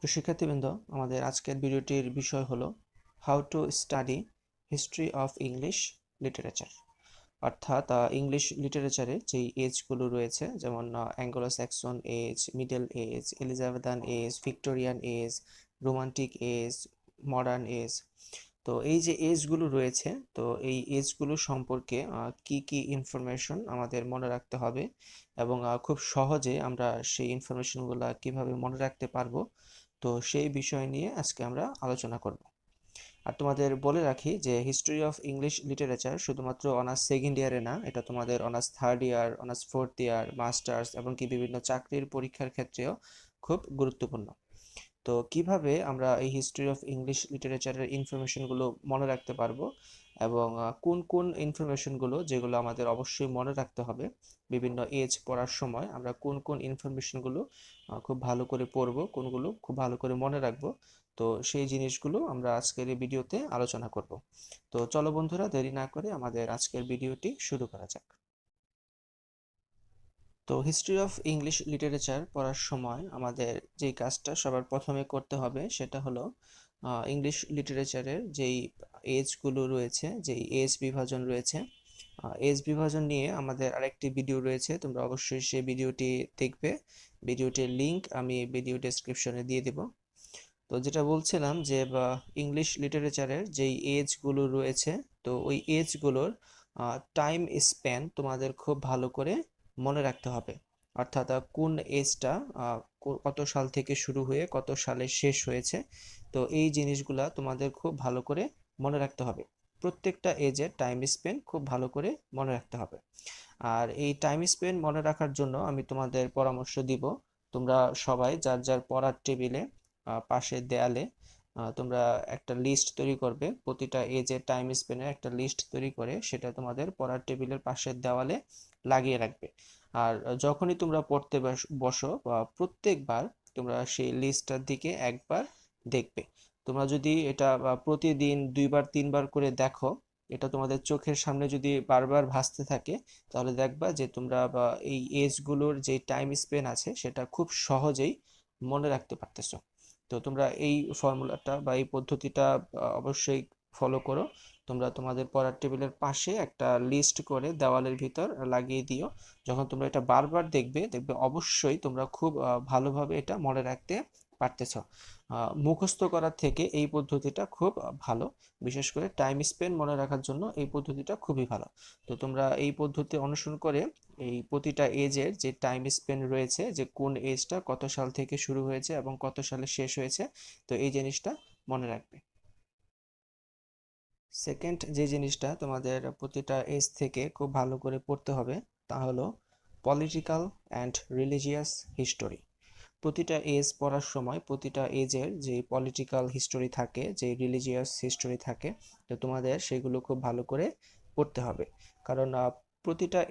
তো শিক্ষার্থীবৃন্দ, আমাদের আজকের ভিডিওটির বিষয় হলো how to study history of English literature. অর্থাৎ ইংলিশ লিটারেচারে যেই এজগুলো রয়েছে, যেমন Anglo Saxon age, middle age, Elizabethan age, Victorian age, romantic age, modern age. তো এই যে এজগুলো রয়েছে, তো এই এজগুলো সম্পর্কে কি কি ইনফরমেশন আমাদের মনে রাখতে হবে এবং খুব সহজে আমরা সেই ইনফরমেশনগুলো কিভাবে মনে রাখতে পারবো, তো সেই বিষয় নিয়ে আজকে আমরা আলোচনা করব। আর তোমাদের বলে রাখি যে হিস্ট্রি অফ ইংলিশ লিটারেচার শুধুমাত্র অনার্স সেকেন্ড ইয়ারে না, এটা তোমাদের honours third year, honours fourth year, masters এবং কি বিভিন্ন চাকরির পরীক্ষার ক্ষেত্রেও খুব গুরুত্বপূর্ণ। তো কিভাবে আমরা এই হিস্ট্রি অফ ইংলিশ লিটারেচারের ইনফরমেশনগুলো মনে রাখতে পারবো এবং কোন কোন ইনফরমেশনগুলো যেগুলো আমাদের অবশ্যই মনে রাখতে হবে, বিভিন্ন এজ পড়ার সময় আমরা কোন কোন ইনফরমেশনগুলো খুব ভালো করে পড়বো, কোনগুলো খুব ভালো করে মনে রাখবো, তো সেই জিনিসগুলো আমরা আজকের এই ভিডিওতে আলোচনা করব। তো চলো বন্ধুরা, দেরি না করে আমাদের আজকের ভিডিওটি শুরু করা যাক। তো হিস্ট্রি অফ ইংলিশ লিটারেচার পড়ার সময় আমাদের যেই কাজটা সবার প্রথমে করতে হবে সেটা হলো ইংলিশ লিটারেচারের যেই এজগুলো রয়েছে, যেই এজ বিভাজন রয়েছে, এজ বিভাজন নিয়ে আমাদের আরেকটি ভিডিও রয়েছে, তোমরা অবশ্যই সেই ভিডিওটি দেখবে। ভিডিওটির লিংক আমি ভিডিও ডেসক্রিপশনে দিয়ে দেব। তো যেটা বলছিলাম যে ইংলিশ লিটারেচারের যেই এজগুলো রয়েছে, তো ওই এজগুলোর টাইম স্প্যান তোমাদের খুব ভালো করে মনে রাখতে হবে। অর্থাৎ কোন এজটা কত সাল থেকে শুরু হয়ে কত সালে শেষ হয়েছে, তো এই জিনিসগুলা তোমাদের খুব ভালো করে মনে রাখতে হবে। প্রত্যেকটা এজের টাইম স্পেন খুব ভালো করে মনে রাখতে হবে। আর এই টাইম স্পেন মনে রাখার জন্য আমি তোমাদের পরামর্শ দিব, তোমরা সবাই যার যার পড়ার টেবিলে পাশের দেয়ালে তোমরা একটা লিস্ট তৈরি করবে, প্রতিটা এজের টাইম স্পেনের একটা লিস্ট তৈরি করে সেটা তোমাদের পড়ার টেবিলের পাশের দেওয়ালে লাগিয়ে রাখবে। আর যখনই তোমরা পড়তে বসো বা প্রত্যেকবার তোমরা সেই লিস্টটার দিকে একবার দেখবে। তোমরা যদি এটা প্রতিদিন 2-3 বার করে দেখো, এটা তোমাদের চোখের সামনে যদি বারবার ভাসতে থাকে, তাহলে দেখবা যে তোমরা এই এজগুলোর যে টাইম স্পেন আছে সেটা খুব সহজেই মনে রাখতে পারতেছো। তো তোমরা এই ফর্মুলাটা বা এই পদ্ধতিটা অবশ্যই ফলো করো। তোমরা তোমাদের পড়ার টেবিলের পাশে একটা লিস্ট করে দেওয়ালের ভিতর লাগিয়ে দিও। যখন তোমরা এটা বারবার দেখবে দেখবে অবশ্যই তোমরা খুব ভালোভাবে এটা মনে রাখতে পারতেছো। মুখস্থ করার থেকে এই পদ্ধতিটা খুব ভালো। বিশেষ করে টাইম স্পেন্ড মনে রাখার জন্য এই পদ্ধতিটা খুবই ভালো। তো তোমরা এই পদ্ধতি অনুসরণ করে এই প্রতিটা এজের যে টাইম স্পেন্ড রয়েছে, যে কোন এজটা কত সাল থেকে শুরু হয়েছে এবং কত সালে শেষ হয়েছে, তো এই জিনিসটা মনে রাখবে। সেকেন্ড যে জিনিসটা তোমাদের প্রতিটা এজ থেকে খুব ভালো করে পড়তে হবে তা হলো পলিটিক্যাল অ্যান্ড রিলিজিয়াস হিস্টোরি। প্রতিটা এজ পড়ার সময় প্রতিটা এজের যে পলিটিক্যাল হিস্টোরি থাকে, যে রিলিজিয়াস হিস্টোরি থাকে, তো তোমাদের সেগুলো খুব ভালো করে পড়তে হবে। কারণ প্রতিটা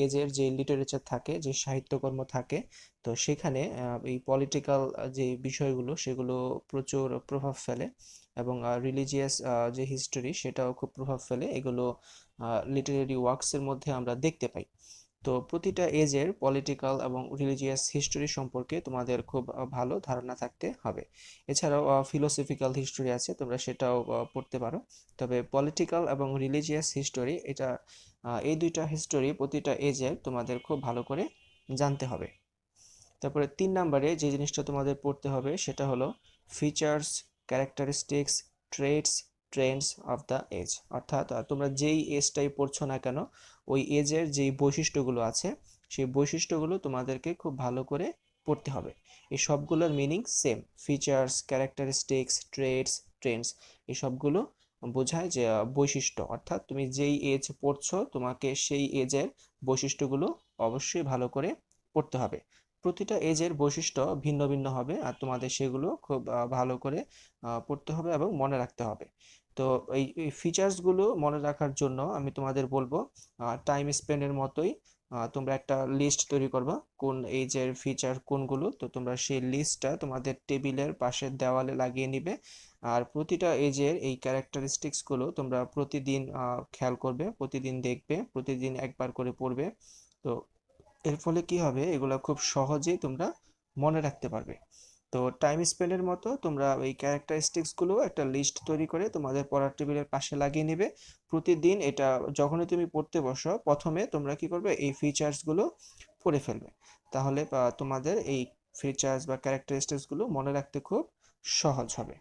এজের যে লিটারেচার থাকে, যে সাহিত্যকর্ম থাকে, তো সেখানে এই পলিটিক্যাল যে বিষয়গুলো সেগুলো প্রচুর প্রভাব ফেলে এবং রিলিজিয়াস যে হিস্টোরি সেটাও খুব প্রভাব ফেলে। এগুলো লিটারেরি ওয়ার্কসের মধ্যে আমরা দেখতে পাই। তো প্রতিটা এজের পলিটিক্যাল এবং রিলিজিয়াস হিস্টোরি সম্পর্কে তোমাদের খুব ভালো ধারণা থাকতে হবে। এছাড়াও ফিলোসফিক্যাল হিস্টোরি আছে, তোমরা সেটাও পড়তে পারো। তবে পলিটিক্যাল এবং রিলিজিয়াস হিস্টোরি, এটা এই দুইটা হিস্টোরি প্রতিটা এজের তোমাদের খুব ভালো করে জানতে হবে। তারপরে 3 নম্বরে যে জিনিসটা তোমাদের পড়তে হবে সেটা হলো features, characteristics, traits, trends of the age. অর্থাৎ তোমরা যেই এজটাই পড়ছো না কেন, ওই এজের যেই বৈশিষ্ট্যগুলো আছে সেই বৈশিষ্ট্যগুলো তোমাদেরকে খুব ভালো করে পড়তে হবে। এই সবগুলোর meaning same, features, characteristics, traits, Trends, এই সবগুলো বোঝায় যে বৈশিষ্ট্য। অর্থাৎ তুমি যেই এজ পড়ছো তোমাকে সেই এজের বৈশিষ্ট্যগুলো অবশ্যই ভালো করে পড়তে হবে। প্রতিটা এজের বৈশিষ্ট্য ভিন্ন ভিন্ন হবে আর তোমাদের সেগুলো খুব ভালো করে পড়তে হবে এবং মনে রাখতে হবে। তো এই ফিচার্সগুলো মনে রাখার জন্য আমি তোমাদের বলবো টাইম স্পেন্ডের মতোই তোমরা একটা লিস্ট তৈরি করবা কোন এজের ফিচার কোনগুলো, তো তোমরা সেই লিস্টটা তোমাদের টেবিলের পাশের দেওয়ালে লাগিয়ে নিবে। আর প্রতিটা এজের এই ক্যারেক্টারিস্টিক্সগুলো তোমরা প্রতিদিন খেয়াল করবে, প্রতিদিন দেখবে, প্রতিদিন একবার করে পড়বে। তো এর ফলে কি হবে, এগুলো খুব সহজেই তোমরা মনে রাখতে পারবে। তো তো টাইম স্পেন্ডের মতো তোমরা এই ক্যারেক্টারিস্টিক্সগুলো একটা লিস্ট তৈরি করে তোমাদের পড়ার টেবিলের পাশে লাগিয়ে নেবে। প্রতিদিন এটা যখনই তুমি পড়তে বসো প্রথমে তোমরা কি করবে, এই ফিচার্সগুলো পড়ে ফেলবে। তাহলে তোমাদের এই ফিচার্স বা ক্যারেক্টারিস্টিক্সগুলো মনে রাখতে খুব সহজ হবে।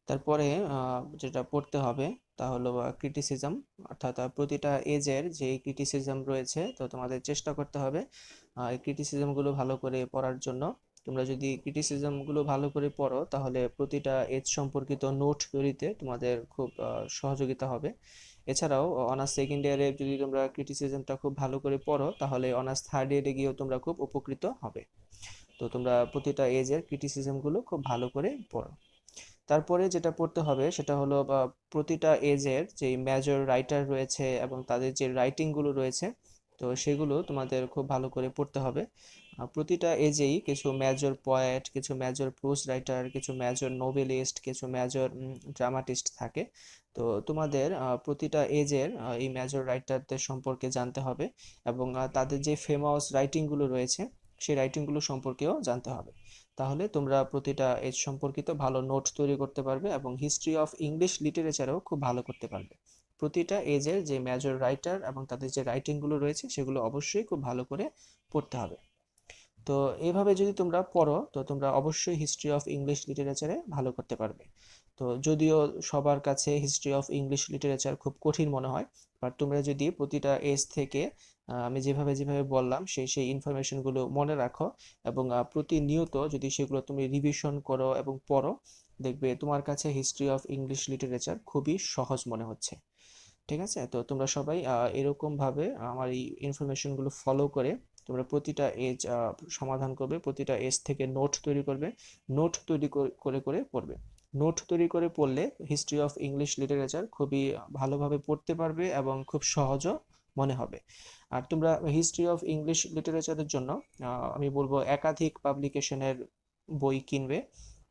তারপরে যেটা পড়তে হবে তা হলো ক্রিটিসিজম, অর্থাৎ প্রতিটা এজের যে ক্রিটিসিজম রয়েছে, তো তোমাদের চেষ্টা করতে হবে এই ক্রিটিসিজমগুলো ভালো করে পড়ার জন্য। তোমরা যদি ক্রিটিসিজমগুলো ভালো করে পড়ো তাহলে প্রতিটা এজ সম্পর্কিত নোট তৈরিতে তোমাদের খুব সহযোগিতা হবে। এছাড়াও অনার্স সেকেন্ড ইয়ারে যদি তোমরা ক্রিটিসিজমটা খুব ভালো করে পড়ো তাহলে অনার্স থার্ড ইয়ারে গিয়েও তোমরা খুব উপকৃত হবে। তো তোমরা প্রতিটা এজের ক্রিটিসিজমগুলো খুব ভালো করে পড়ো। তারপরে যেটা পড়তে হবে সেটা হলো প্রতিটা এজের যে মেজর রাইটার রয়েছে এবং তাদের যে রাইটিংগুলো রয়েছে, তো সেগুলো তোমাদের খুব ভালো করে পড়তে হবে। প্রতিটা এজেই কিছু মেজর পোয়েট, কিছু মেজর প্রোজ রাইটার, কিছু মেজর নোবেলিস্ট, কিছু মেজর ড্রামাটিস্ট থাকে। তো তোমাদের প্রতিটা এজের এই মেজর রাইটারদের সম্পর্কে জানতে হবে এবং তাদের যে ফেমাস রাইটিংগুলো রয়েছে সেই রাইটিংগুলো সম্পর্কেও জানতে হবে। তাহলে তোমরা প্রতিটা এজ সম্পর্কিত ভালো নোট তৈরি করতে পারবে এবং হিস্ট্রি অফ ইংলিশ লিটারেচারও খুব ভালো করতে পারবে। প্রতিটা এজের যে মেজর রাইটার এবং তাদের যে রাইটিংগুলো রয়েছে সেগুলো অবশ্যই খুব ভালো করে পড়তে হবে। তো এইভাবে যদি তোমরা পড়ো তো তোমরা অবশ্যই হিস্ট্রি অফ ইংলিশ লিটারেচারে ভালো করতে পারবে। তো যদিও সবার কাছে হিস্ট্রি অফ ইংলিশ লিটারেচার খুব কঠিন মনে হয়, বাট তোমরা যদি প্রতিটা এজ থেকে আমি যেভাবে যেভাবে বললাম সেই ইনফরমেশনগুলো মনে রাখো এবং প্রতিনিয়ত যদি সেগুলো তুমি রিভিশন করো এবং পড়ো, দেখবে তোমার কাছে হিস্ট্রি অফ ইংলিশ লিটারেচার খুবই সহজ মনে হচ্ছে। ঠিক আছে, তো তোমরা সবাই এরকমভাবে আমার এই ইনফরমেশনগুলো ফলো করে তোমরা প্রতিটা এজ সমাধান করবে, প্রতিটা এজ থেকে নোট তৈরি করবে, নোট তৈরি করে করে পড়বে। নোট তৈরি করে পড়লে হিস্ট্রি অফ ইংলিশ লিটারেচার খুবই ভালোভাবে পড়তে পারবে এবং খুব সহজও মনে হবে। আর তোমরা হিস্ট্রি অফ ইংলিশ লিটারেচারের জন্য আমি বলবো একাধিক পাবলিকেশনের বই কিনবে।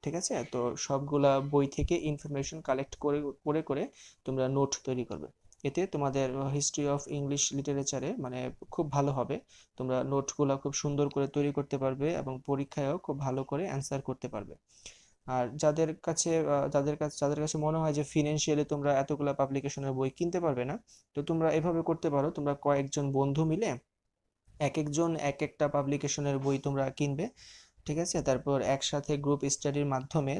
ঠিক আছে, তো সবগুলা বই থেকে ইনফরমেশন কালেক্ট করে করে করে তোমরা নোট তৈরি করবে। এতে তোমাদের হিস্ট্রি অফ ইংলিশ লিটারেচারে মানে খুব ভালো হবে। তোমরা নোটগুলো খুব সুন্দর করে তৈরি করতে পারবে এবং পরীক্ষায়ও খুব ভালো করে অ্যান্সার করতে পারবে। আর যাদের কাছে মনে হয় যে ফিনান্সিয়ালি তোমরা এতগুলা পাবলিকেশনের বই কিনতে পারবে না, তো তোমরা এভাবে করতে পারো, তোমরা কয়েকজন বন্ধু মিলে এক একজন এক একটা পাবলিকেশনের বই তোমরা কিনবে। ঠিক আছে, তারপর একসাথে গ্রুপ স্টাডির মাধ্যমে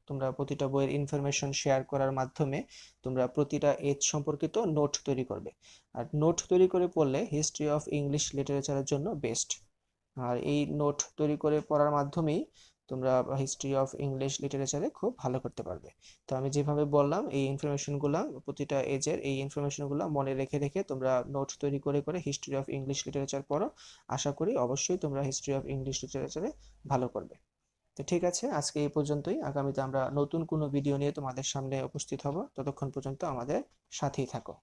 তোমরা প্রতিটা বইয়ের ইনফরমেশন শেয়ার করার মাধ্যমে তোমরা প্রতিটা এজ সম্পর্কিত নোট তৈরি করবে। আর নোট তৈরি করে পড়লে হিস্ট্রি অফ ইংলিশ লিটারেচারের জন্য বেস্ট। আর এই নোট তৈরি করে পড়ার মাধ্যমেই তোমরা হিস্ট্রি অফ ইংলিশ লিটারেচারে খুব ভালো করতে পারবে। তো আমি যেভাবে বললাম এই ইনফরমেশনগুলো, প্রতিটা এজের এই ইনফরমেশনগুলো মনে রেখে রেখে তোমরা নোট তৈরি করে করে হিস্ট্রি অফ ইংলিশ লিটারেচার পড়ো। আশা করি অবশ্যই তোমরা হিস্ট্রি অফ ইংলিশ লিটারেচারে ভালো করবে। তো ঠিক আছে, আজকে এই পর্যন্তই। আগামীতে আমরা নতুন কোনো ভিডিও নিয়ে তোমাদের সামনে উপস্থিত হব। ততক্ষণ পর্যন্ত আমাদের সাথেই থাকো।